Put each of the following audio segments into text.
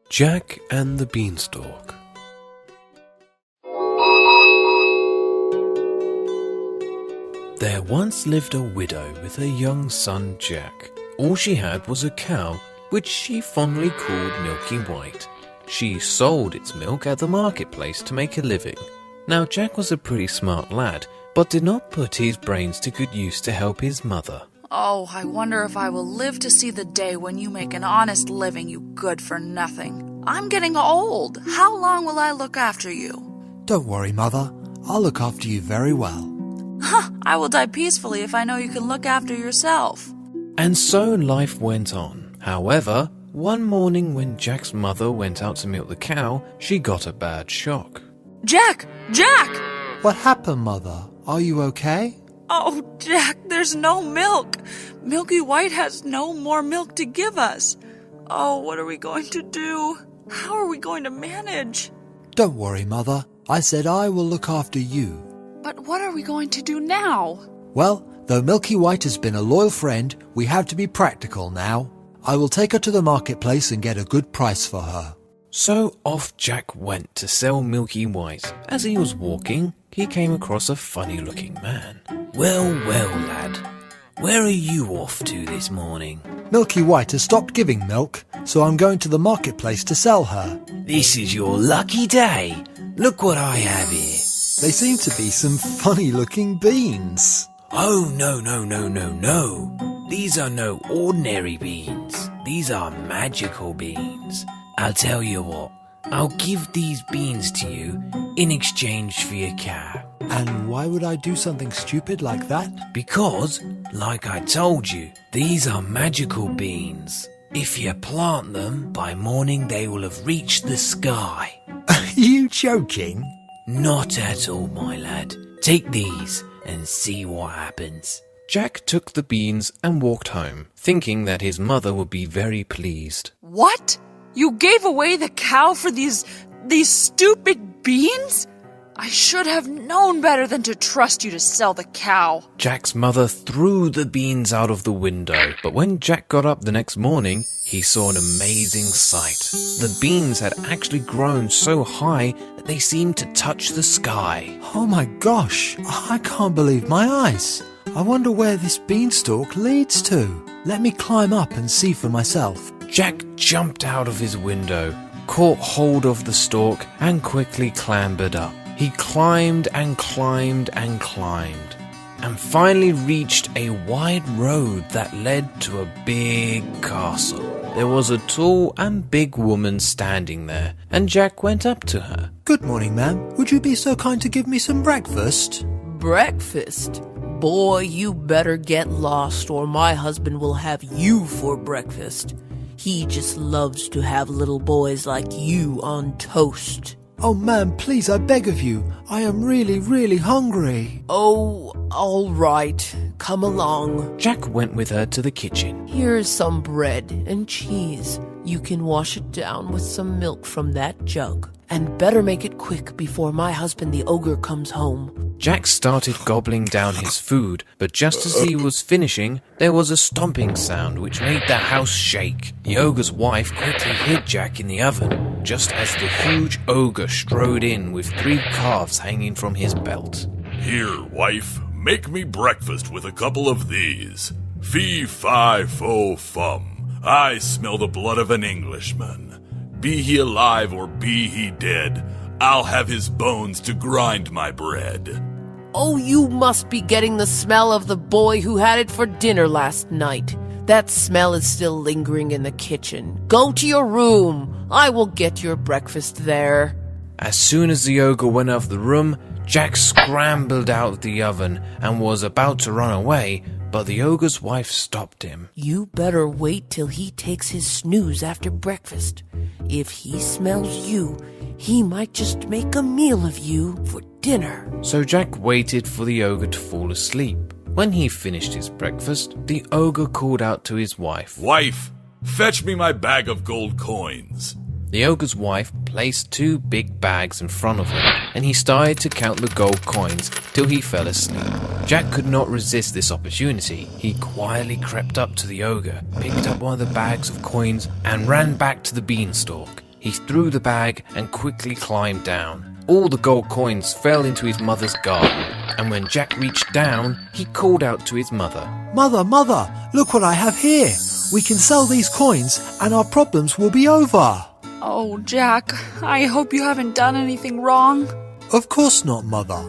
Jack and the Beanstalk. There once lived a widow with her young son Jack. All she had was a cow, which she fondly called Milky White. She sold its milk at the marketplace to make a living. Now Jack was a pretty smart lad, but did not put his brains to good use to help his mother. Oh, I wonder if I will live to see the day when you make an honest living, you good-for-nothing. I'm getting old. How long will I look after you? Don't worry, Mother. I'll look after you very well. I will die peacefully if I know you can look after yourself. And so life went on. However, one morning when Jack's mother went out to milk the cow, she got a bad shock. Jack! Jack! What happened, Mother? Are you okay? Oh, Jack, there's no milk. Milky White has no more milk to give us. Oh, what are we going to do? How are we going to manage? Don't worry, Mother. I said I will look after you. But what are we going to do now? Well, though Milky White has been a loyal friend, we have to be practical now. I will take her to the marketplace and get a good price for her. So off Jack went to sell Milky White. As he was walking, he came across a funny-looking man. Well, lad. Where are you off to this morning? Milky White has stopped giving milk, so I'm going to the marketplace to sell her. This is your lucky day. Look what I have here. They seem to be some funny-looking beans. Oh, no. These are no ordinary beans. These are magical beans. I'll tell you what. I'll give these beans to you in exchange for your cow. And why would I do something stupid like that? Because, like I told you, these are magical beans. If you plant them, by morning they will have reached the sky. Are you joking? Not at all, my lad. Take these and see what happens. Jack took the beans and walked home, thinking that his mother would be very pleased. What? You gave away the cow for these stupid beans? I should have known better than to trust you to sell the cow. Jack's mother threw the beans out of the window, but when Jack got up the next morning, he saw an amazing sight. The beans had actually grown so high that they seemed to touch the sky. Oh my gosh, I can't believe my eyes. I wonder where this beanstalk leads to. Let me climb up and see for myself. Jack jumped out of his window, caught hold of the stalk, and quickly clambered up. He climbed and climbed and climbed, and finally reached a wide road that led to a big castle. There was a tall and big woman standing there, and Jack went up to her. Good morning, ma'am. Would you be so kind to give me some breakfast? Breakfast? Boy, you better get lost or my husband will have you for breakfast. He just loves to have little boys like you on toast. Oh, ma'am, please, I beg of you. I am really, really hungry. Oh, all right. Come along. Jack went with her to the kitchen. Here's some bread and cheese. You can wash it down with some milk from that jug. And better make it quick before my husband the ogre comes home. Jack started gobbling down his food, but just as he was finishing, there was a stomping sound which made the house shake. The ogre's wife quickly hid Jack in the oven, just as the huge ogre strode in with 3 calves hanging from his belt. Here, wife, make me breakfast with a couple of these. Fee-fi-fo-fum. I smell the blood of an Englishman. Be he alive or be he dead, I'll have his bones to grind my bread. Oh, you must be getting the smell of the boy who had it for dinner last night. That smell is still lingering in the kitchen. Go to your room. I will get your breakfast there. As soon as the ogre went out of the room, Jack scrambled out of the oven and was about to run away, but the ogre's wife stopped him. You better wait till he takes his snooze after breakfast. If he smells you, he might just make a meal of you for dinner. So Jack waited for the ogre to fall asleep. When he finished his breakfast, the ogre called out to his wife. Wife, fetch me my bag of gold coins. The ogre's wife placed 2 big bags in front of him, and he started to count the gold coins till he fell asleep. Jack could not resist this opportunity. He quietly crept up to the ogre, picked up one of the bags of coins, and ran back to the beanstalk. He threw the bag and quickly climbed down. All the gold coins fell into his mother's garden, and when Jack reached down, he called out to his mother. Mother, mother, look what I have here. We can sell these coins and our problems will be over. Oh, Jack, I hope you haven't done anything wrong. Of course not, Mother.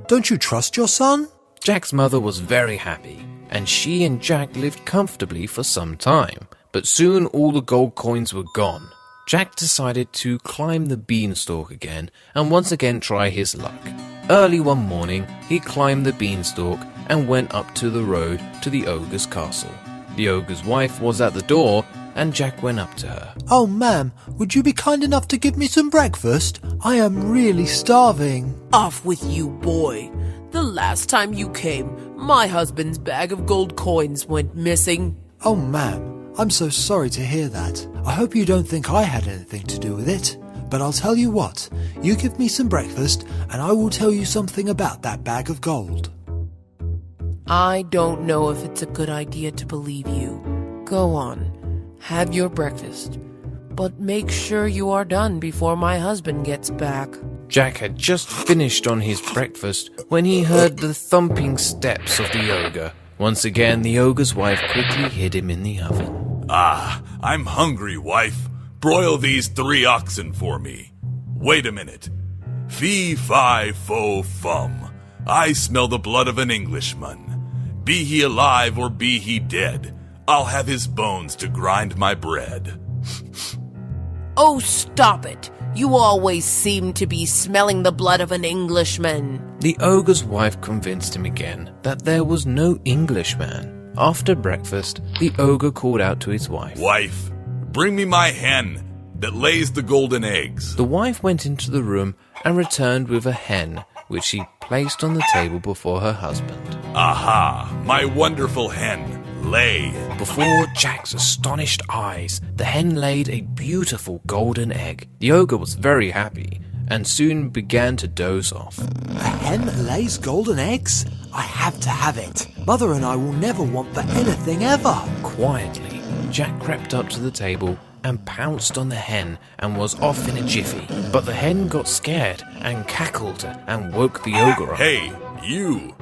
Don't you trust your son? Jack's mother was very happy, and she and Jack lived comfortably for some time. But soon all the gold coins were gone. Jack decided to climb the beanstalk again and once again try his luck. Early one morning, he climbed the beanstalk and went up to the road to the ogre's castle. The ogre's wife was at the door, and Jack went up to her. Oh, ma'am, would you be kind enough to give me some breakfast? I am really starving. Off with you, boy. The last time you came, my husband's bag of gold coins went missing. Oh, ma'am, I'm so sorry to hear that. I hope you don't think I had anything to do with it. But I'll tell you what, you give me some breakfast and I will tell you something about that bag of gold. I don't know if it's a good idea to believe you. Go on, have your breakfast, but make sure you are done before my husband gets back. Jack had just finished on his breakfast when he heard the thumping steps of the ogre. Once again, the ogre's wife quickly hid him in the oven. Ah, I'm hungry, wife. Broil these 3 oxen for me. Wait a minute. Fee-fi-fo-fum. I smell the blood of an Englishman. Be he alive or be he dead, I'll have his bones to grind my bread. Oh, stop it. You always seem to be smelling the blood of an Englishman. The ogre's wife convinced him again that there was no Englishman. After breakfast, the ogre called out to his wife. Wife, bring me my hen that lays the golden eggs. The wife went into the room and returned with a hen, which she placed on the table before her husband. Aha, my wonderful hen, lay. Before Jack's astonished eyes, the hen laid a beautiful golden egg. The ogre was very happy and soon began to doze off. A hen that lays golden eggs? I have to have it. Mother and I will never want for anything ever. Quietly, Jack crept up to the table and pounced on the hen and was off in a jiffy. But the hen got scared and cackled and woke the ogre up. Hey, you!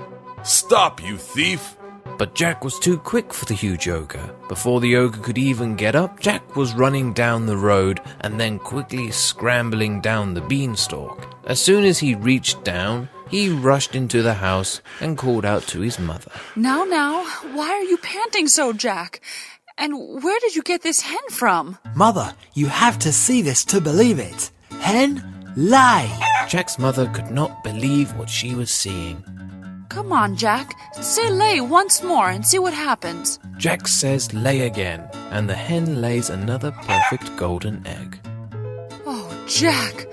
Stop, you thief! But Jack was too quick for the huge ogre. Before the ogre could even get up, Jack was running down the road and then quickly scrambling down the beanstalk. As soon as he reached down, he rushed into the house and called out to his mother. Now, why are you panting so, Jack? And where did you get this hen from? Mother, you have to see this to believe it. Hen Lie. Jack's mother could not believe what she was seeing. Come on, Jack. Say lay once more and see what happens. Jack says lay again, and the hen lays another perfect golden egg. Oh, Jack,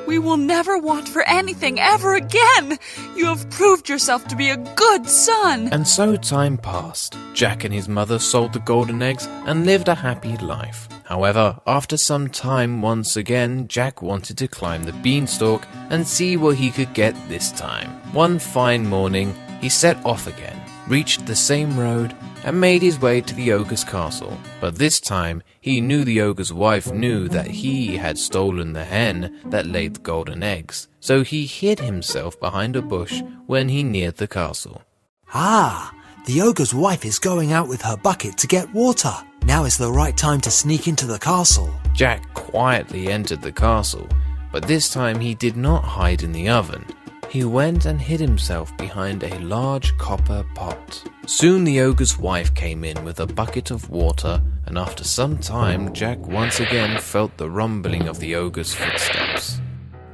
we will never want for anything ever again. You have proved yourself to be a good son. And so time passed. Jack and his mother sold the golden eggs and lived a happy life. However, after some time, once again, Jack wanted to climb the beanstalk and see what he could get this time. One fine morning, he set off again, reached the same road, and made his way to the ogre's castle. But this time, he knew the ogre's wife knew that he had stolen the hen that laid the golden eggs. So he hid himself behind a bush when he neared the castle. Ah, the ogre's wife is going out with her bucket to get water. Now is the right time to sneak into the castle. Jack quietly entered the castle, but this time he did not hide in the oven. He went and hid himself behind a large copper pot. Soon the ogre's wife came in with a bucket of water, and after some time Jack once again felt the rumbling of the ogre's footsteps.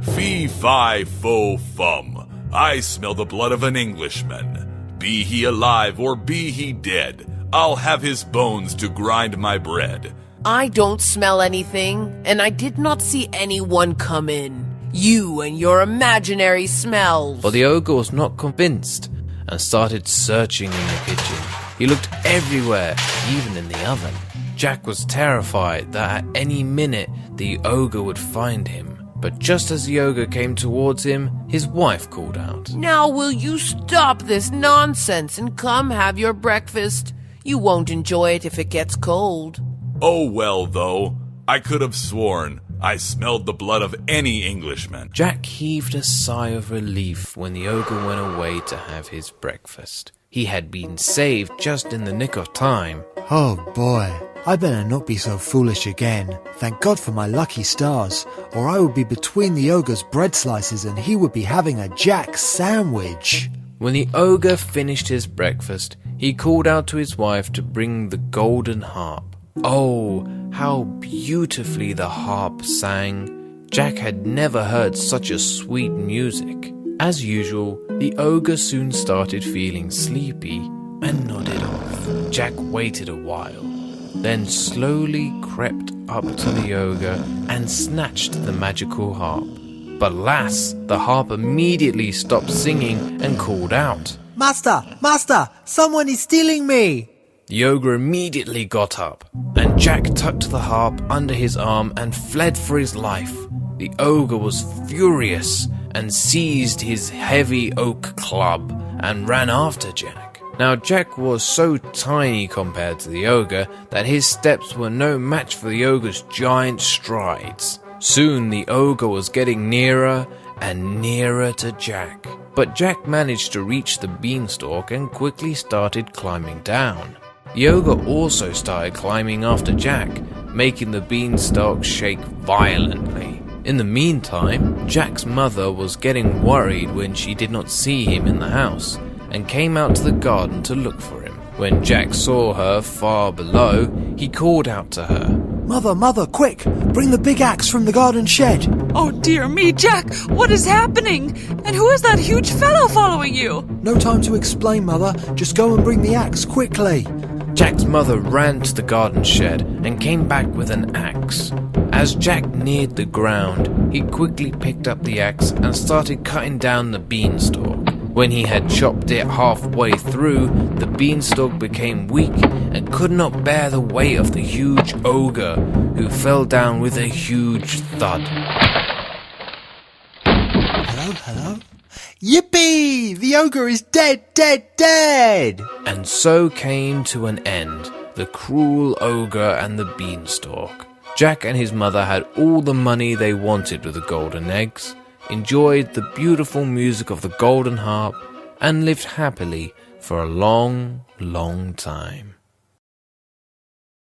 Fee-fi-fo-fum. I smell the blood of an Englishman. Be he alive or be he dead, I'll have his bones to grind my bread. I don't smell anything, and I did not see anyone come in. You and your imaginary smells. But the ogre was not convinced and started searching in the kitchen. He looked everywhere, even in the oven. Jack was terrified that at any minute the ogre would find him. But just as the ogre came towards him, his wife called out, Now will you stop this nonsense and come have your breakfast? You won't enjoy it if it gets cold. Oh well, though, I could have sworn I smelled the blood of any Englishman. Jack heaved a sigh of relief when the ogre went away to have his breakfast. He had been saved just in the nick of time. Oh boy, I better not be so foolish again. Thank God for my lucky stars, or I would be between the ogre's bread slices and he would be having a Jack sandwich. When the ogre finished his breakfast, he called out to his wife to bring the golden harp. Oh, how beautifully the harp sang. Jack had never heard such a sweet music. As usual, the ogre soon started feeling sleepy and nodded off. Jack waited a while, then slowly crept up to the ogre and snatched the magical harp. But alas, the harp immediately stopped singing and called out, Master! Master! Someone is stealing me! The ogre immediately got up, and Jack tucked the harp under his arm and fled for his life. The ogre was furious and seized his heavy oak club and ran after Jack. Now Jack was so tiny compared to the ogre that his steps were no match for the ogre's giant strides. Soon the ogre was getting nearer and nearer to Jack. But Jack managed to reach the beanstalk and quickly started climbing down. The ogre also started climbing after Jack, making the beanstalk shake violently. In the meantime, Jack's mother was getting worried when she did not see him in the house, and came out to the garden to look for him. When Jack saw her far below, he called out to her, Mother, quick! Bring the big axe from the garden shed! Oh dear me, Jack, what is happening? And who is that huge fellow following you? No time to explain, Mother. Just go and bring the axe quickly. Jack's mother ran to the garden shed and came back with an axe. As Jack neared the ground, he quickly picked up the axe and started cutting down the beanstalk. When he had chopped it halfway through, the beanstalk became weak and could not bear the weight of the huge ogre, who fell down with a huge thud. Hello? Yippee! The ogre is dead! And so came to an end the cruel ogre and the beanstalk. Jack and his mother had all the money they wanted with the golden eggs, enjoyed the beautiful music of the golden harp, and lived happily for a long, long time.